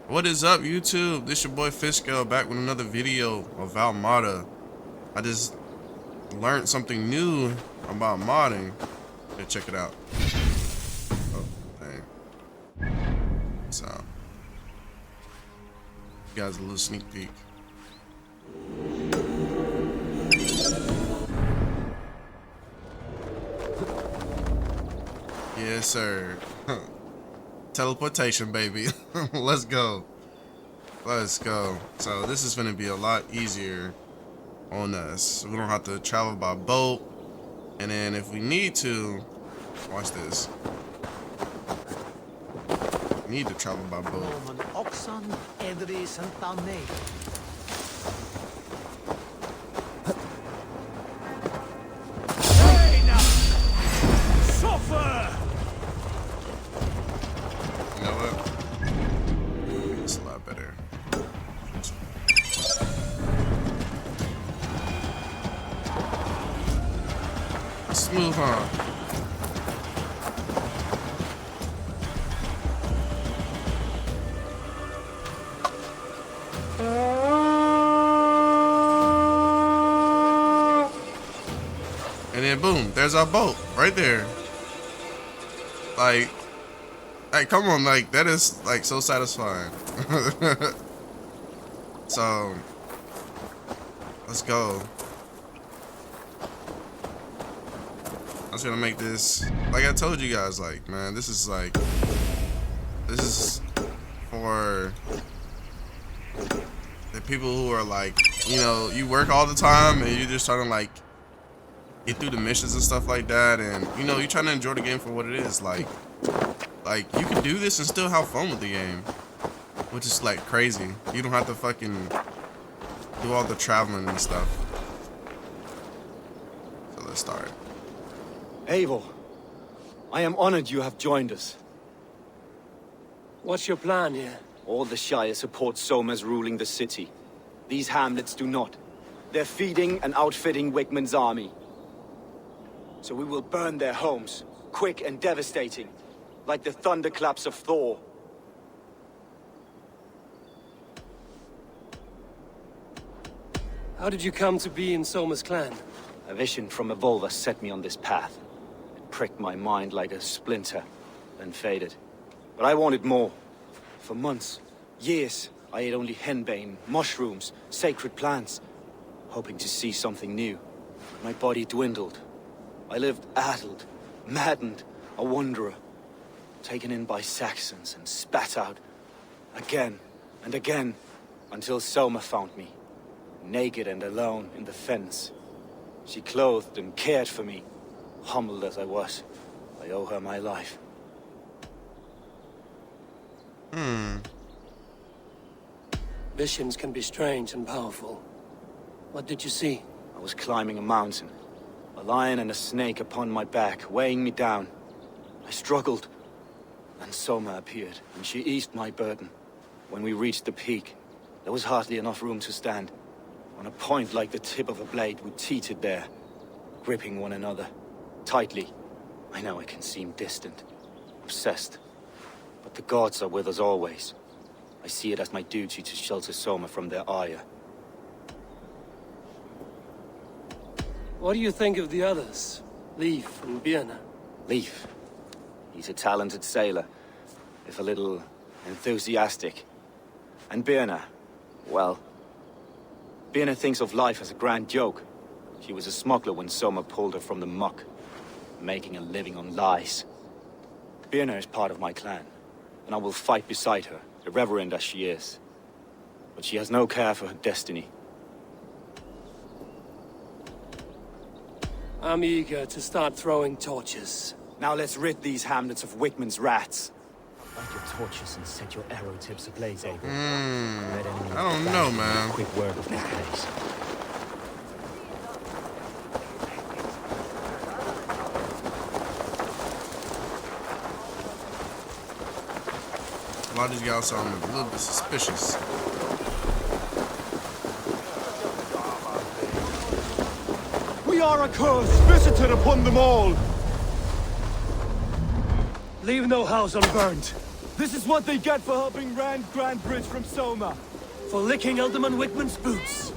What is up, YouTube? This your boy Fisco back with another video of Valmoda. I just learned something new about modding. Here, check it out. Oh, dang. So, you guys a little sneak peek. Yes, sir. Teleportation, baby. Let's go. Let's go. So this is gonna be a lot easier on us. We don't have to travel by boat. And then if we need to, watch this. We need to travel by boat. You know what? It's a lot better. Smooth, huh? And then boom, there's our boat right there. Like, hey, come on, like that is like so satisfying. So let's go. I'm just gonna make this, like I told you guys, like, man, this is for the people who are like, you know, you work all the time and you're just trying to like get through the missions and stuff like that, and you know, you're trying to enjoy the game for what it is. Like you can do this and still have fun with the game, which is like crazy. You don't have to fucking do all the traveling and stuff. So let's start. Eivor, I am honored you have joined us. What's your plan here? All the Shire support Soma's ruling the city. These hamlets do not. They're feeding and outfitting Wickman's army. So we will burn their homes, quick and devastating, like the thunderclaps of Thor. How did you come to be in Soma's clan? A vision from Evolva set me on this path. It pricked my mind like a splinter, then faded. But I wanted more. For months, years, I ate only henbane, mushrooms, sacred plants, hoping to see something new. My body dwindled. I lived addled, maddened, a wanderer, taken in by Saxons and spat out again and again, until Soma found me, naked and alone in the fens. She clothed and cared for me. Humbled as I was, I owe her my life. Visions can be strange and powerful. What did you see? I was climbing a mountain. A lion and a snake upon my back, weighing me down. I struggled. Then Soma appeared, and she eased my burden. When we reached the peak, there was hardly enough room to stand. On a point like the tip of a blade, we teetered there, gripping one another. Tightly. I know it can seem distant, obsessed. But the gods are with us always. I see it as my duty to shelter Soma from their ire. What do you think of the others? Leif and Birna? Leif. He's a talented sailor, if a little enthusiastic. And Birna, well, Birna thinks of life as a grand joke. She was a smuggler when Soma pulled her from the muck, making a living on lies. Birna is part of my clan, and I will fight beside her, irreverent as she is. But she has no care for her destiny. I'm eager to start throwing torches. Now let's rid these hamlets of Wickman's rats. Light your torches and set your arrow tips ablaze, Eivor. I don't know, man. Quick word of this place. A lot of these guys sound a little bit suspicious. We are a curse visited upon them all. Leave no house unburnt. This is what they get for helping Rand Grand Bridge from Soma. For licking Alderman Wickman's boots.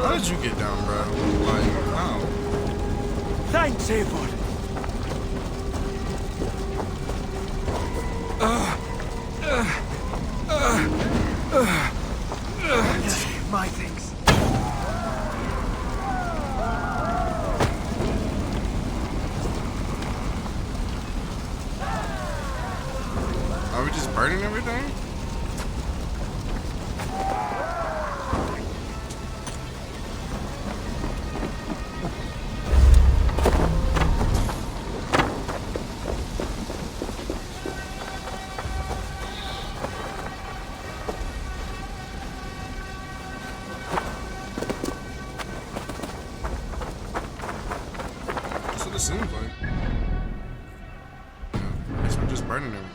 How did you get down, bro? Like, how? Thanks, Avon. My things. Are we just burning everything? That's what it seems like. Yeah, I guess we're just burning everything.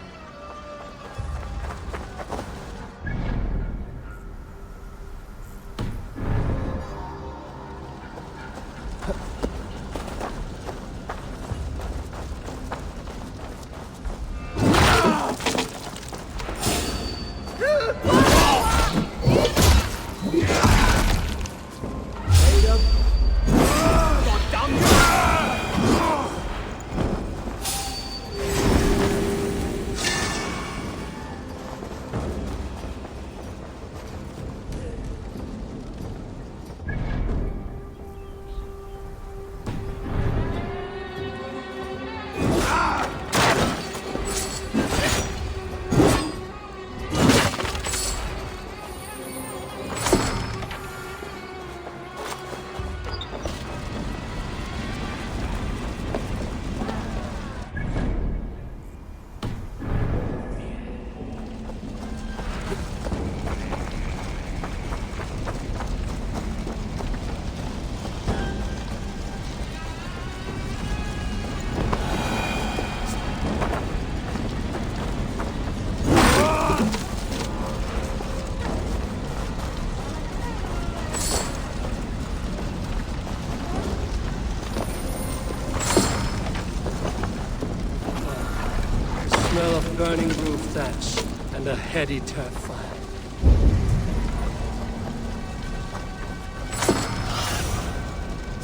Smell of burning roof thatch and a heady turf fire.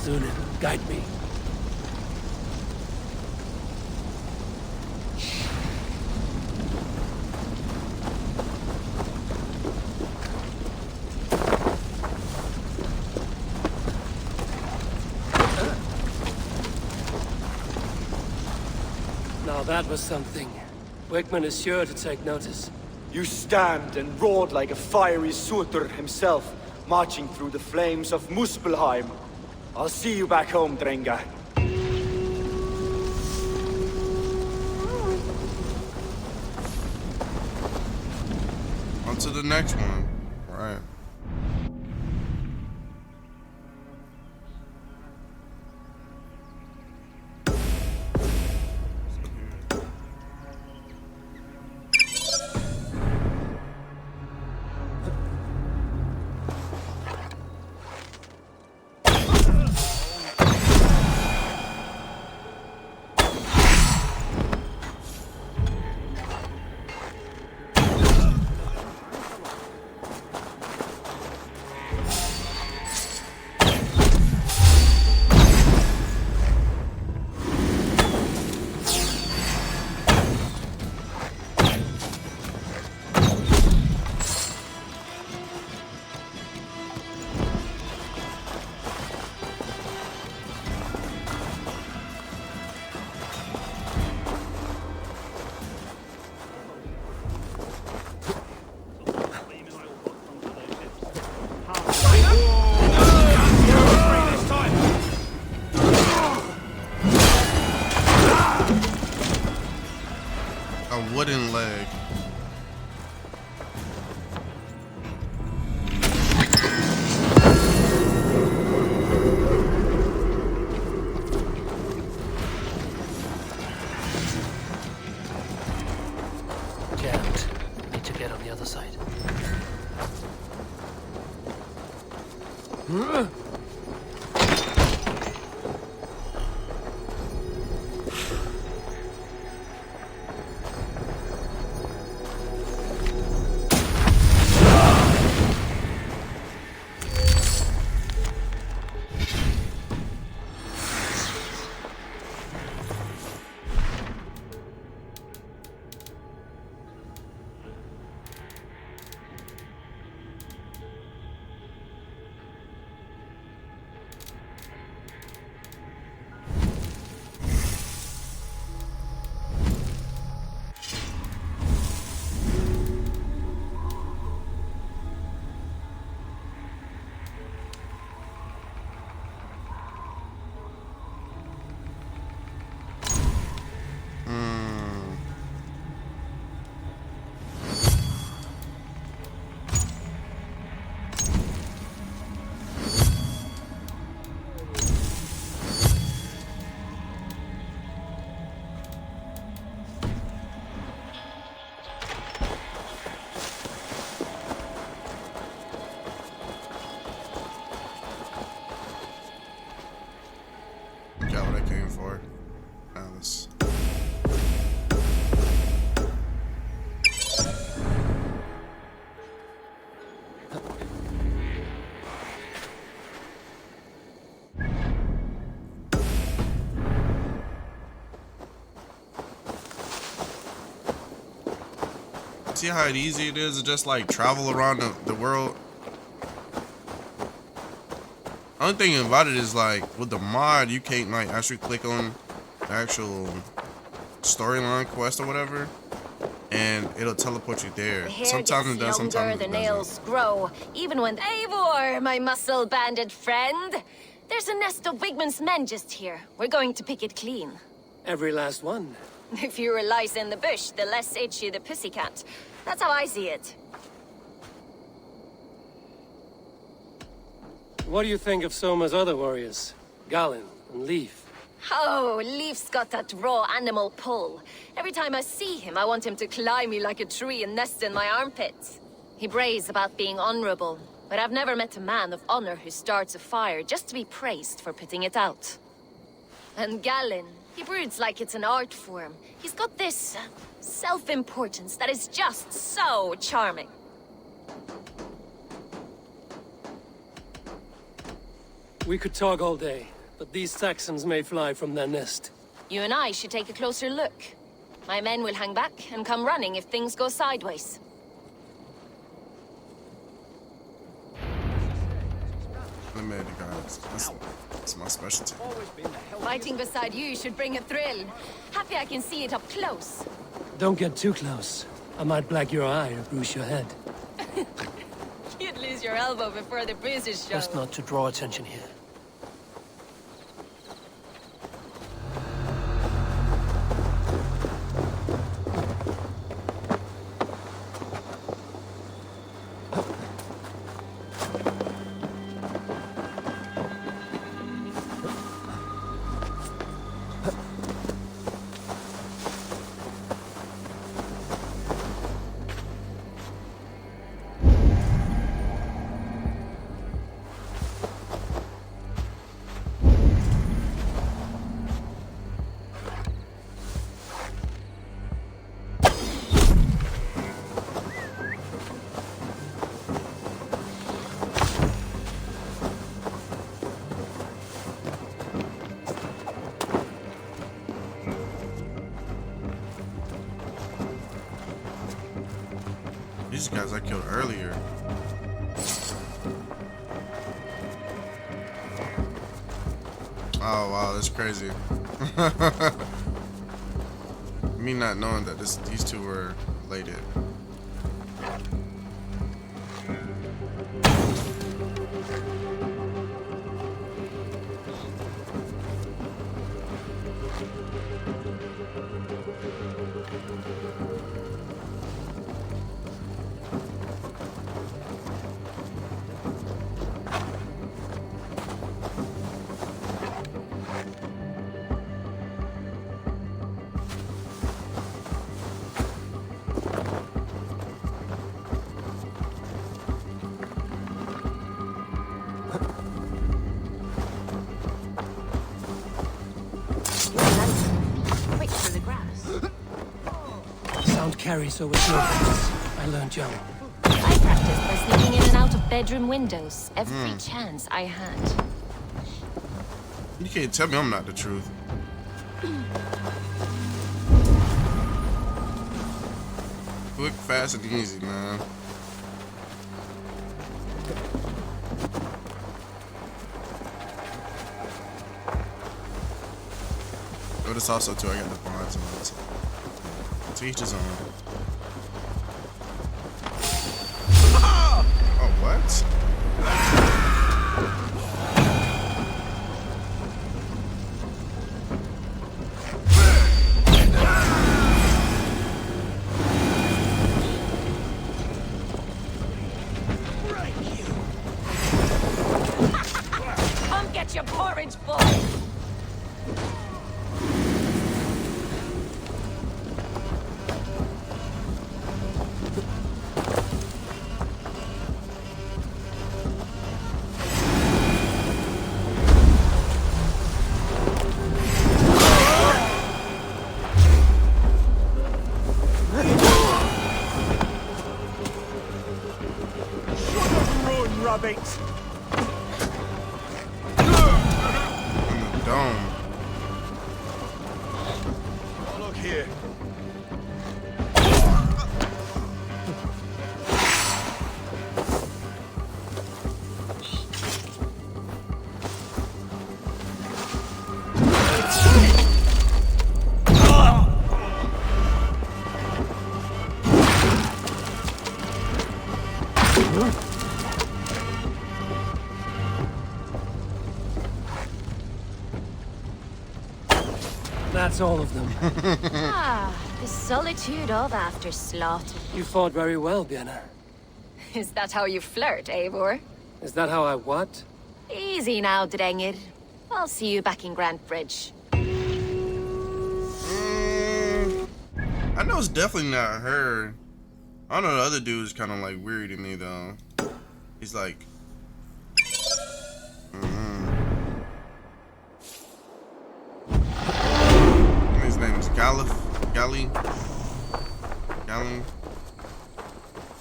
Zunin, guide me. Now that was something. Wickman is sure to take notice. You stand and roared like a fiery Surtur himself, marching through the flames of Muspelheim. I'll see you back home, Drenga. On to the next one. All right. A wooden leg. Jammed. Need to get on the other side. Got what I came for. Alice. See how easy it is to just like travel around the world? Only thing about it is like with the mod, you can't like actually click on the actual storyline quest or whatever, and it'll teleport you there. The hair Sometimes gets it does, longer, sometimes the it nails doesn't. grow, even when Eivor, my muscle-banded friend. There's a nest of Wigman's men just here. We're going to pick it clean. Every last one. The fewer lice in the bush, the less itchy the pussycat. That's how I see it. What do you think of Soma's other warriors? Galen and Leaf? Oh, Leaf's got that raw animal pull. Every time I see him, I want him to climb me like a tree and nest in my armpits. He brays about being honorable, but I've never met a man of honor who starts a fire just to be praised for putting it out. And Galen, he broods like it's an art form. He's got this self-importance that is just so charming. We could talk all day, but these Saxons may fly from their nest. You and I should take a closer look. My men will hang back and come running if things go sideways. The guys. Let's That's my specialty. Fighting beside you should bring a thrill. Happy I can see it up close. Don't get too close. I might black your eye or bruise your head. You'd lose your elbow before the bruises show. Best not to draw attention here. These guys I killed earlier. Oh wow, that's crazy. Me not knowing that these two were related. Quick through the grass. Sound carries over snowbanks. I learned young. I practiced by sneaking in and out of bedroom windows every chance I had. You can't tell me I'm not the truth. Quick, fast, and easy, man. But it's also too, I got the bonds and all that. To each his own. Oh, what? Come get your porridge, boy! Run, rabbit! In the dome. Look here. That's all of them. Ah, the solitude of after slaughter. You fought very well, Vienna. Is that how you flirt, Eivor? Is that how I what? Easy now, Drengir. I'll see you back in Grant Bridge. I know it's definitely not her. I don't know, the other dude is kind of like weird to me though. He's like, his name is Galley.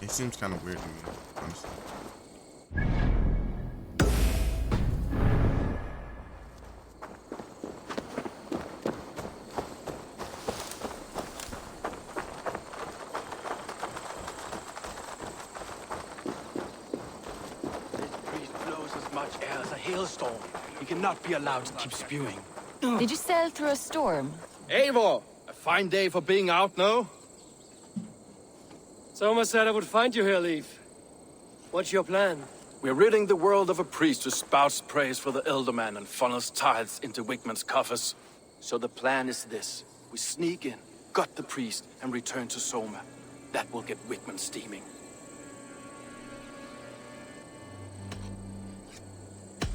He seems kind of weird to me, honestly. much air as a hailstorm. He cannot be allowed to keep spewing. Did you sail through a storm? Eivor! A fine day for being out, no? Soma said I would find you here, Leif. What's your plan? We're ridding the world of a priest who spouts praise for the Elderman and funnels tithes into Wigmund's coffers. So the plan is this. We sneak in, gut the priest, and return to Soma. That will get Wigmund steaming.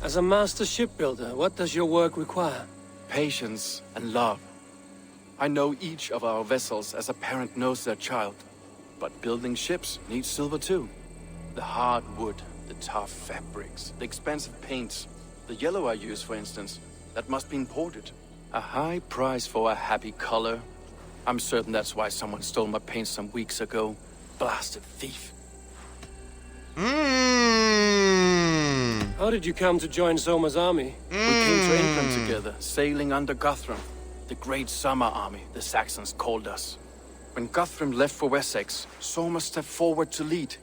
As a master shipbuilder, what does your work require? Patience and love. I know each of our vessels as a parent knows their child. But building ships needs silver too. The hard wood, the tough fabrics, the expensive paints. The yellow I use, for instance, that must be imported. A high price for a happy color. I'm certain that's why someone stole my paint some weeks ago. Blasted thief. How did you come to join Soma's army? We came to England together, sailing under Guthrum. The Great Summer Army, the Saxons called us. When Guthrum left for Wessex, Soma stepped forward to lead.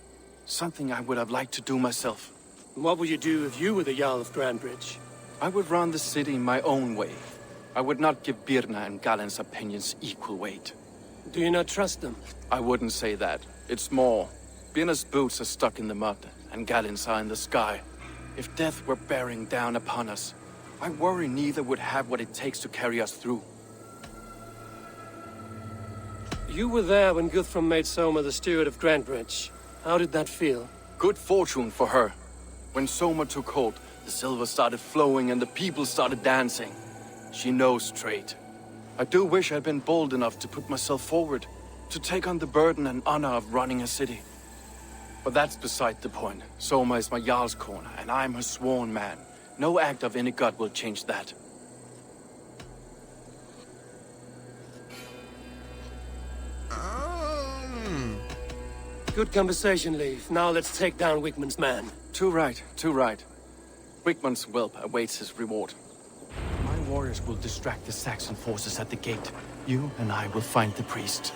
Something I would have liked to do myself. What would you do if you were the Jarl of Grandbridge? I would run the city my own way. I would not give Birna and Galen's opinions equal weight. Do you not trust them? I wouldn't say that. It's more. Birna's boots are stuck in the mud, and Galen's are in the sky. If death were bearing down upon us, I worry neither would have what it takes to carry us through. You were there when Guthrum made Soma the steward of Grandbridge. How did that feel? Good fortune for her. When Soma took hold, the silver started flowing and the people started dancing. She knows trade. I do wish I'd been bold enough to put myself forward, to take on the burden and honor of running a city. But that's beside the point. Soma is my Jarl's corner, and I'm her sworn man. No act of any god will change that. Good conversation, Leif. Now let's take down Wigmund's man. Too right, too right. Wigmund's whelp awaits his reward. My warriors will distract the Saxon forces at the gate. You and I will find the priest.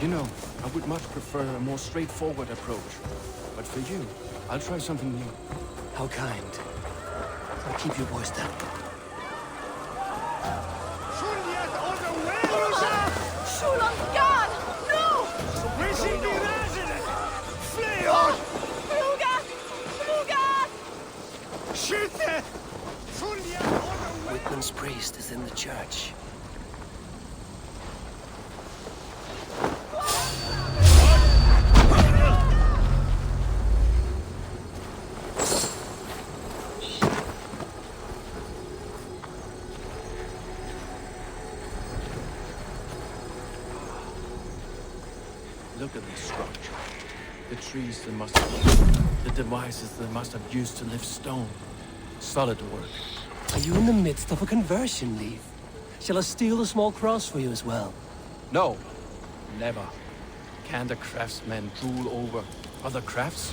You know, I would much prefer a more straightforward approach. But for you, I'll try something new. How kind. I'll keep your voice down. Shul on guard! No! Fruga! Fruga! Wigmund's priest is in the church. Look at this structure. The trees they must the devices they must have used to lift stone. Solid work. Are you in the midst of a conversion, Leif? Shall I steal a small cross for you as well? No, never. Can the craftsmen drool over other crafts?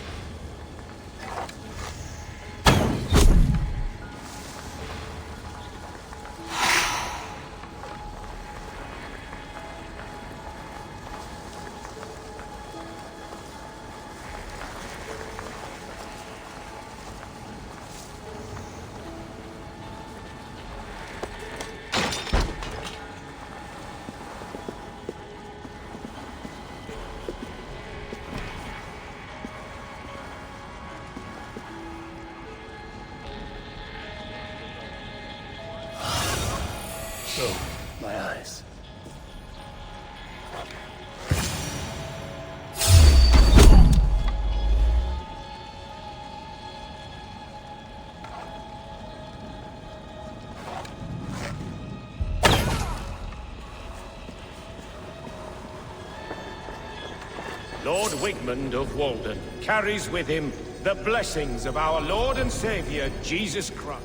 Oh, my eyes. Lord Wigmund of Walden carries with him the blessings of our Lord and Savior, Jesus Christ.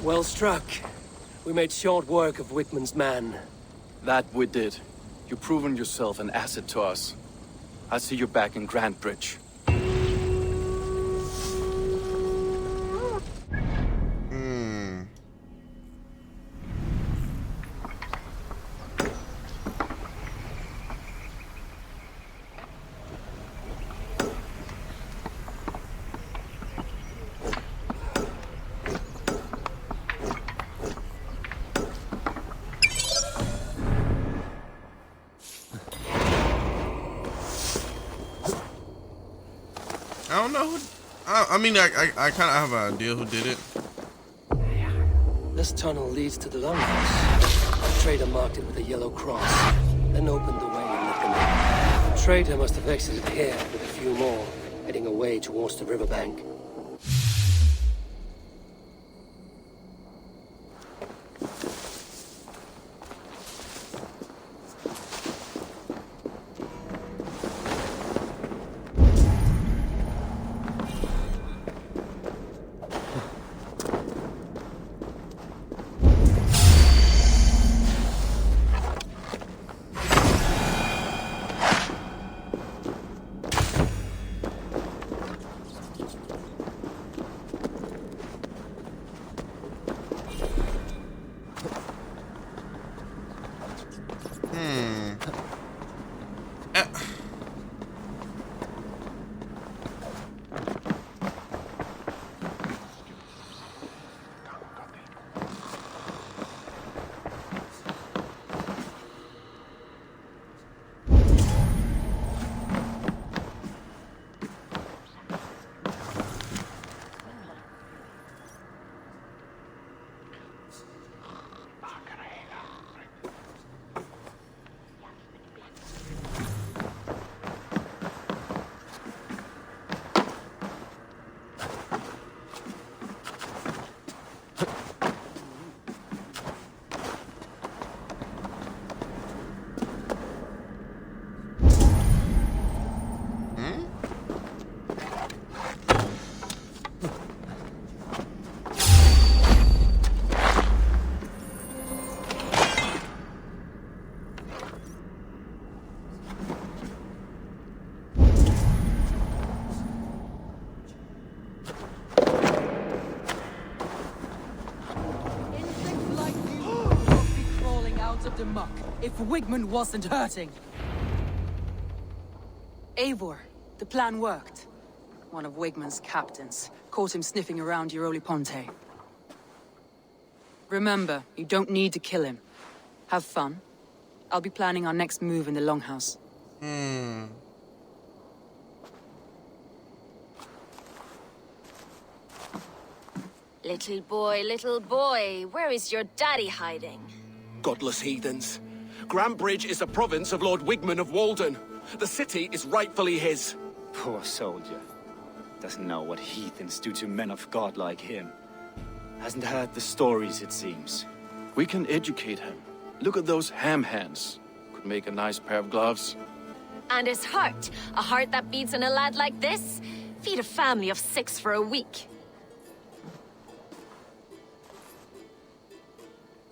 Well struck. We made short work of Wickman's man. That we did. You've proven yourself an asset to us. I'll see you back in Grantbridge. I don't know who. I mean, I kind of have an idea who did it. This tunnel leads to the longhouse. A trader marked it with a yellow cross, then opened the way and let them in. The trader must have exited here with a few more, heading away towards the riverbank. The muck if Wigmund wasn't hurting. Eivor, the plan worked. One of Wigmund's captains caught him sniffing around Euroli Ponte. Remember, you don't need to kill him. Have fun. I'll be planning our next move in the Longhouse. Little boy, where is your daddy hiding? Godless heathens. Grantbridge is a province of Lord Wigman of Walden. The city is rightfully his. Poor soldier. Doesn't know what heathens do to men of God like him. Hasn't heard the stories, it seems. We can educate him. Look at those ham hands. Could make a nice pair of gloves. And his heart. A heart that beats in a lad like this? Feed a family of 6 for a week.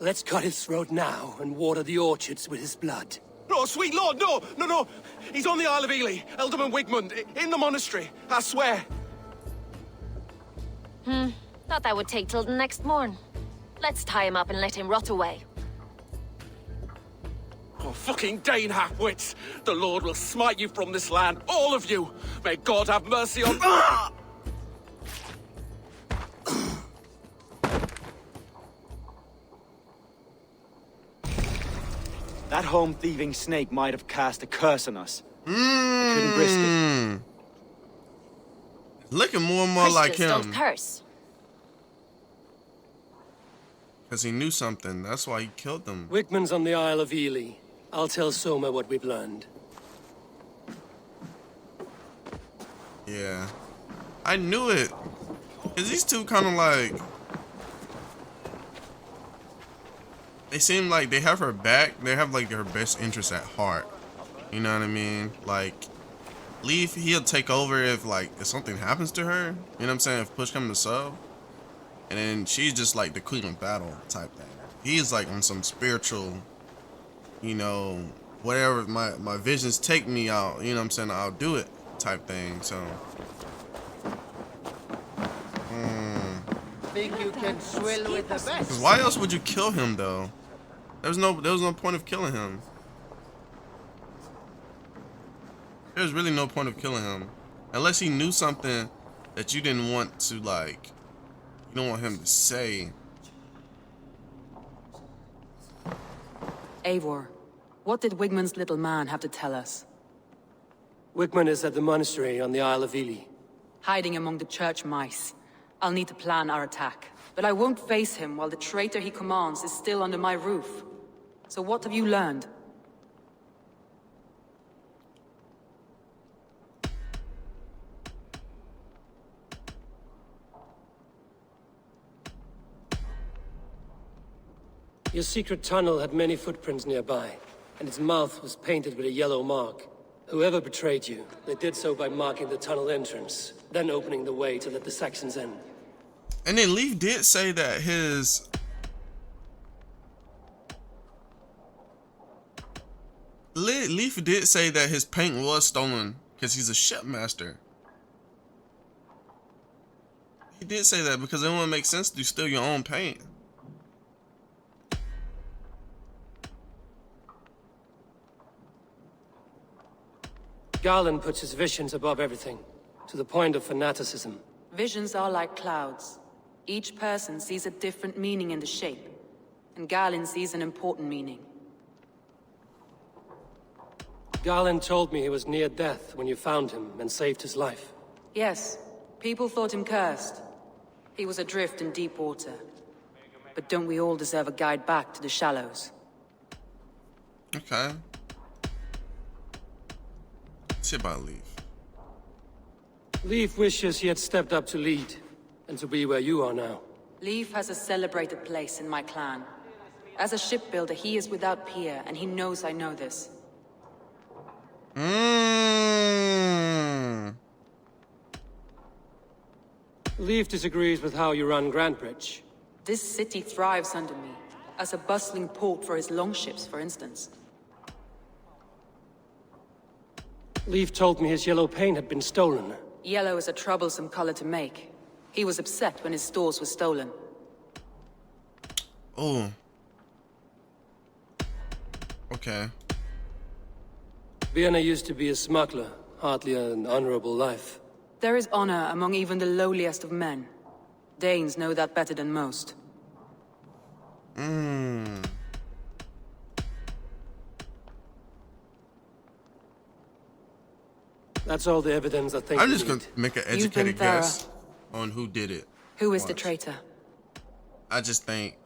Let's cut his throat now and water the orchards with his blood. No, sweet lord, no, no, no. He's on the Isle of Ely, Elderman Wigmund, in the monastery, I swear. Thought that would take till the next morn. Let's tie him up and let him rot away. Oh, fucking Dane half-wits. The Lord will smite you from this land, all of you. May God have mercy on... That home-thieving snake might have cast a curse on us. I couldn't risk it. Looking more and more like Christians don't him. curse. Because he knew something. That's why he killed them. Wigman's on the Isle of Ely. I'll tell Soma what we've learned. Yeah. I knew it. Because these two kind of like... They seem like they have her back. They have like her best interests at heart. You know what I mean? Like, Leaf, he'll take over if something happens to her. You know what I'm saying? If push comes to shove. And then she's just like the queen of battle type thing. He's like on some spiritual, you know, whatever my visions take me out, you know what I'm saying? I'll do it type thing. So. Think you can swill with the best? Because why else would you kill him though? There was no point of killing him. There's really no point of killing him. Unless he knew something that you didn't want to like, you don't want him to say. Eivor, what did Wigman's little man have to tell us? Wigman is at the monastery on the Isle of Ely. Hiding among the church mice. I'll need to plan our attack. But I won't face him while the traitor he commands is still under my roof. So what have you learned? Your secret tunnel had many footprints nearby, and its mouth was painted with a yellow mark. Whoever betrayed you, they did so by marking the tunnel entrance, then opening the way to let the Saxons in. And then Leaf did say that his... Leaf did say that his paint was stolen because he's a shipmaster. He did say that because it wouldn't make sense to steal your own paint. Garland puts his visions above everything, to the point of fanaticism. Visions are like clouds. Each person sees a different meaning in the shape, and Garland sees an important meaning. Garland told me he was near death when you found him and saved his life. Yes, people thought him cursed. He was adrift in deep water. But don't we all deserve a guide back to the shallows? Okay. Say about Leaf. Leaf wishes he had stepped up to lead, and to be where you are now. Leif has a celebrated place in my clan. As a shipbuilder, he is without peer, and he knows I know this. Leif disagrees with how you run Grantbridge. This city thrives under me, as a bustling port for his longships, for instance. Leif told me his yellow paint had been stolen. Yellow is a troublesome color to make. He was upset when his stores were stolen. Oh. Okay. Vienna used to be a smuggler, hardly an honorable life. There is honor among even the lowliest of men. Danes know that better than most. That's all the evidence I think I'm we just gonna need. make an You've been educated guess on who did it. Who is the Watch. traitor? I just think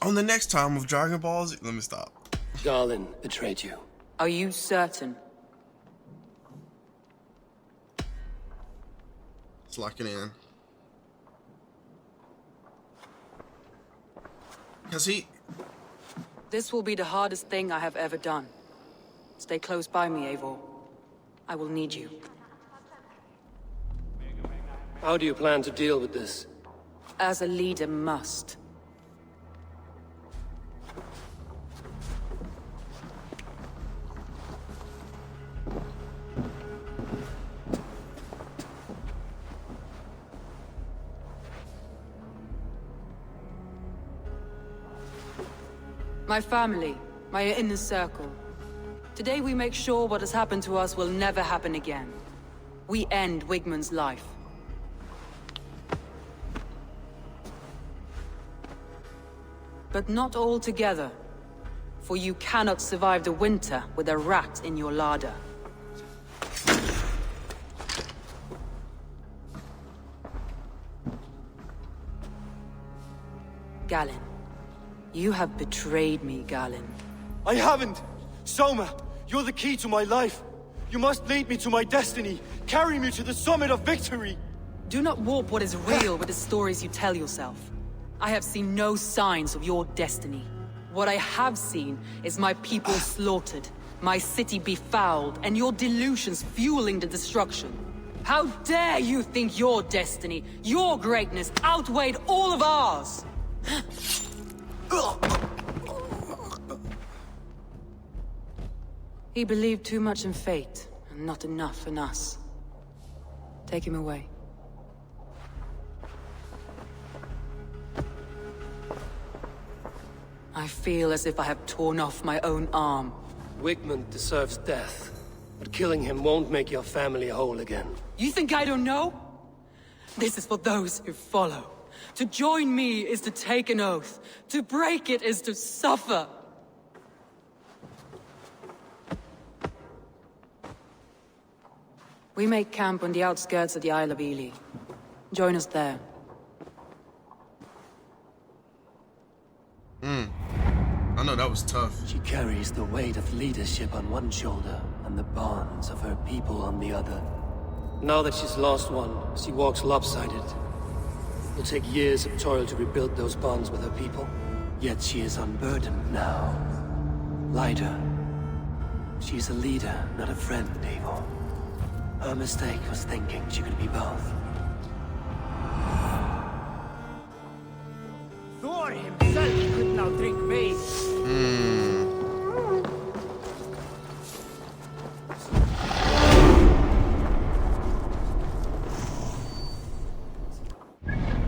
on the next time of Dragon Balls, let me stop. Garland betrayed you. Are you certain? Let's lock it in. Cause he This will be the hardest thing I have ever done. Stay close by me, Eivor. I will need you. How do you plan to deal with this? As a leader must. My family, my inner circle. Today we make sure what has happened to us will never happen again. We end Wigman's life. But not all together. For you cannot survive the winter with a rat in your larder. Galen. You have betrayed me, Galen. I haven't! Soma, you're the key to my life. You must lead me to my destiny. Carry me to the summit of victory. Do not warp what is real with the stories you tell yourself. I have seen no signs of your destiny. What I have seen is my people slaughtered, my city befouled, and your delusions fueling the destruction. How dare you think your destiny, your greatness, outweighed all of ours? He believed too much in fate, and not enough in us. Take him away. I feel as if I have torn off my own arm. Wigmund deserves death, but killing him won't make your family whole again. You think I don't know? This is for those who follow. To join me is to take an oath. To break it is to suffer. We make camp on the outskirts of the Isle of Ely. Join us there. I know that was tough. She carries the weight of leadership on one shoulder and the bonds of her people on the other. Now that she's lost one, she walks lopsided. It'll take years of toil to rebuild those bonds with her people. Yet she is unburdened now. Lighter. She's a leader, not a friend, Eivor. Her mistake was thinking she could be both. Thor himself could now drink maize.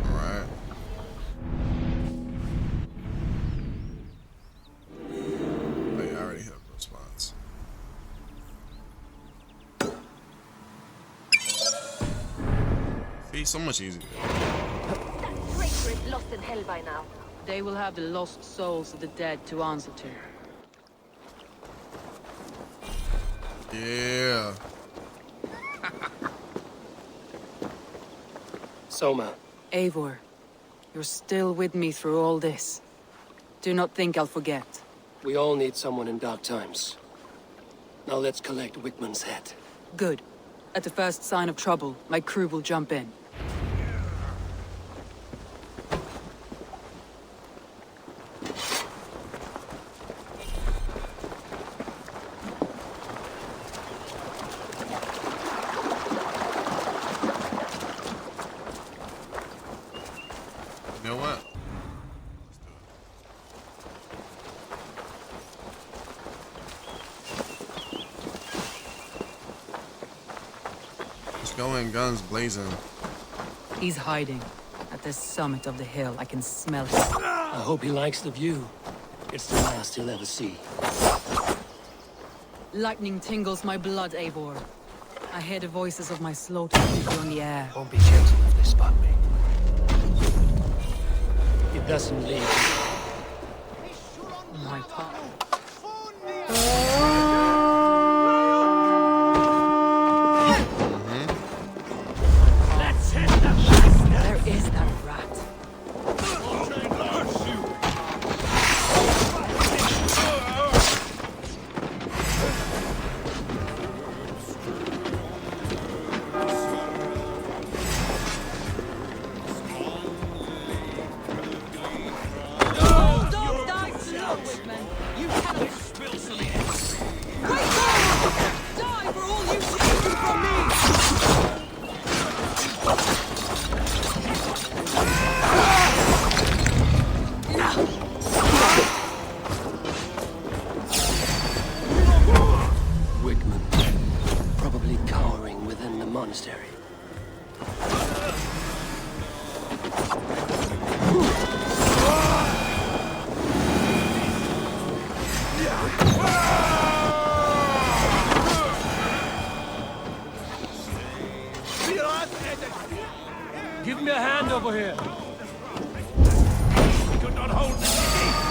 Alright. Wait, I already have a response. See, so much easier. That traitor is lost in hell by now. They will have the lost souls of the dead to answer to. Yeah. Soma. Eivor, you're still with me through all this. Do not think I'll forget. We all need someone in dark times. Now let's collect Wigmund's head. Good. At the first sign of trouble, my crew will jump in. You know what? Let's go in, guns blazing. He's hiding. At the summit of the hill, I can smell him. I hope he likes the view. It's the last he'll ever see. Lightning tingles my blood, Eivor. I hear the voices of my slaughtered people in the air. Won't be gentle if they spot me. It doesn't leave. My part. Let's hit the bastard! There is that rat. Don't die slow, Wigman. You cannot spill some Wait up! Die for all you've taken from me! Wigmund. Probably cowering within the monastery. Give me a hand over here. We could not hold the city.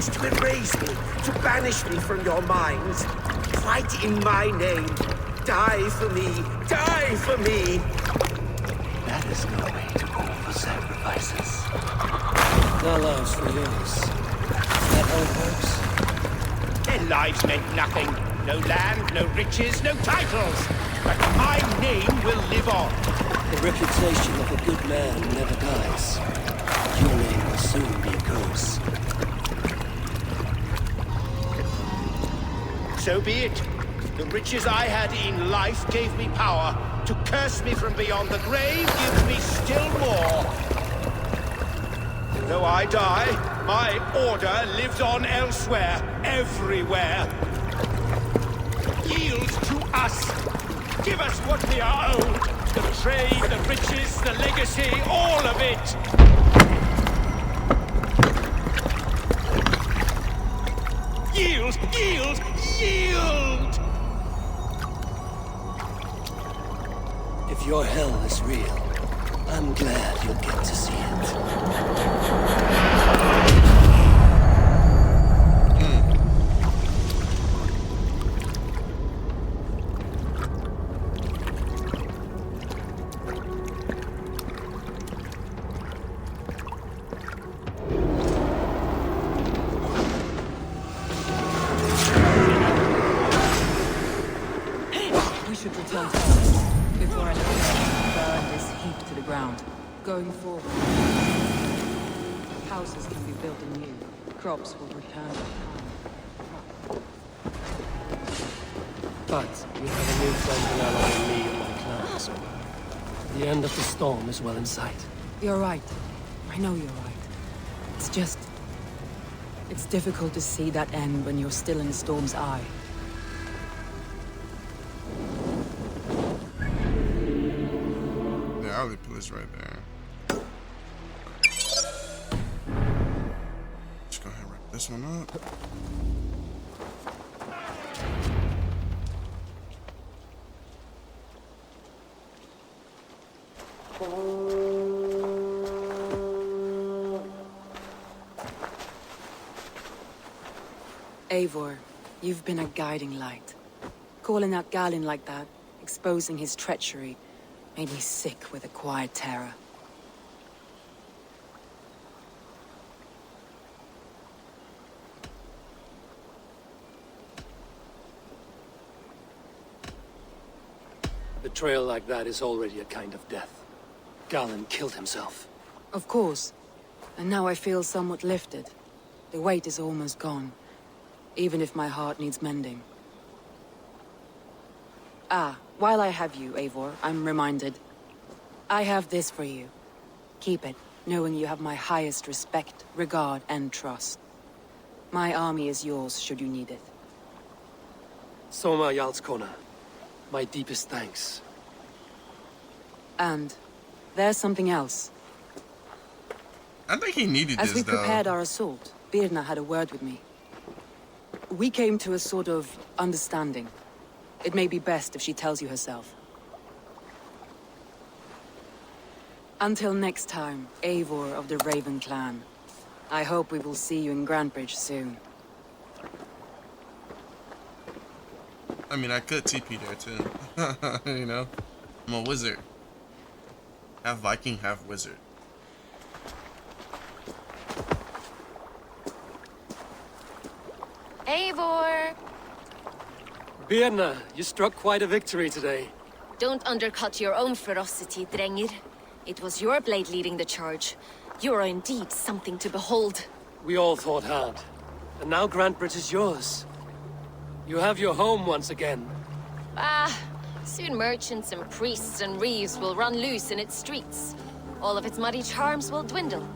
wish to erase me, to banish me from your minds. Fight in my name. Die for me. Die for me. That is no way to call for sacrifices. Our lives for yours. That how it works? Their lives meant nothing. No land, no riches, no titles. But my name will live on. The reputation of a good man never dies. Your name will soon be a curse. So be it. The riches I had in life gave me power. To curse me from beyond the grave gives me still more. Though I die, my order lives on elsewhere, everywhere. Yield to us. Give us what we are owed. The trade, the riches, the legacy, all of it. Yield! Yield! Yield! If your hell is real, I'm glad you'll get to see it. We should return to Earth before anything else burn this heap to the ground. Going forward, houses can be built anew. Crops will return to farm. But we have a new friend and ally in me and my clans. The end of the storm is well in sight. You're right. I know you're right. It's just... it's difficult to see that end when you're still in the storm's eye. Yeah, I'll put this right there. Just go ahead and wrap this one up. Eivor, you've been a guiding light. Calling out Galin like that, exposing his treachery, made me sick with a quiet terror. Betrayal like that is already a kind of death. Galin killed himself. Of course. And now I feel somewhat lifted. The weight is almost gone. Even if my heart needs mending. Ah, while I have you, Eivor, I'm reminded. I have this for you. Keep it, knowing you have my highest respect, regard, and trust. My army is yours, should you need it. Soma Jarlskona, my deepest thanks. And there's something else. I think he needed As this, we prepared though. our assault, Birna had a word with me. We came to a sort of understanding. It may be best if she tells you herself. Until next time, Eivor of the Raven clan. I hope we will see you in Grantebridge soon. I mean, I could TP there too. You know, I'm a wizard. Half Viking, half wizard. Eivor! Birna, you struck quite a victory today. Don't undercut your own ferocity, Drengir. It was your blade leading the charge. You are indeed something to behold. We all fought hard. And now Grantebridge is yours. You have your home once again. Ah, soon merchants and priests and reeves will run loose in its streets. All of its muddy charms will dwindle.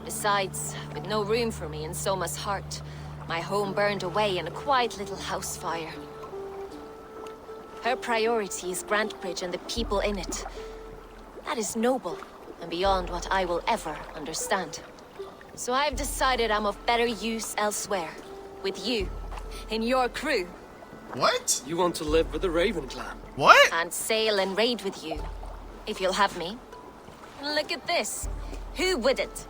Besides, with no room for me in Soma's heart, my home burned away in a quiet little house fire. Her priority is Grantebridge and the people in it. That is noble, and beyond what I will ever understand. So I've decided I'm of better use elsewhere. With you. In your crew. What? You want to live with the Raven clan? What? And sail and raid with you. If you'll have me. Look at this. Who wouldn't?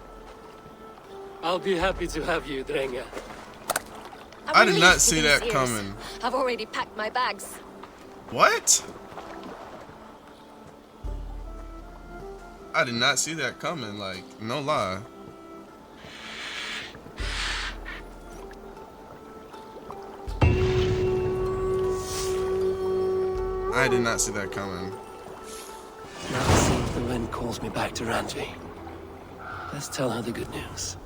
I'll be happy to have you, Drenga. I did not see that coming. I've already packed my bags. What? I did not see that coming, like, no lie. I did not see that coming. Now let's see if the wind calls me back to Randvi. Let's tell her the good news.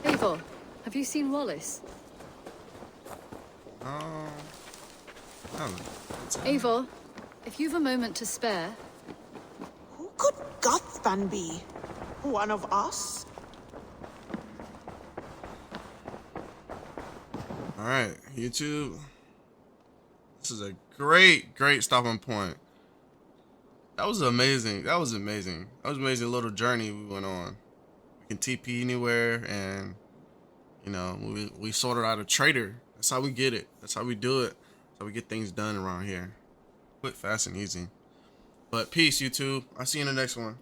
Eivor, have you seen Wallace? Eivor, if you've a moment to spare... Who could Gothvan be? One of us? Alright, YouTube. This is a great stopping point. That was amazing. That was amazing. That was an amazing little journey we went on. We can TP anywhere, and you know, we sorted out a traitor. That's how we get it. That's how we do it. That's how we get things done around here. Quick, fast, and easy. But peace, YouTube. I'll see you in the next one.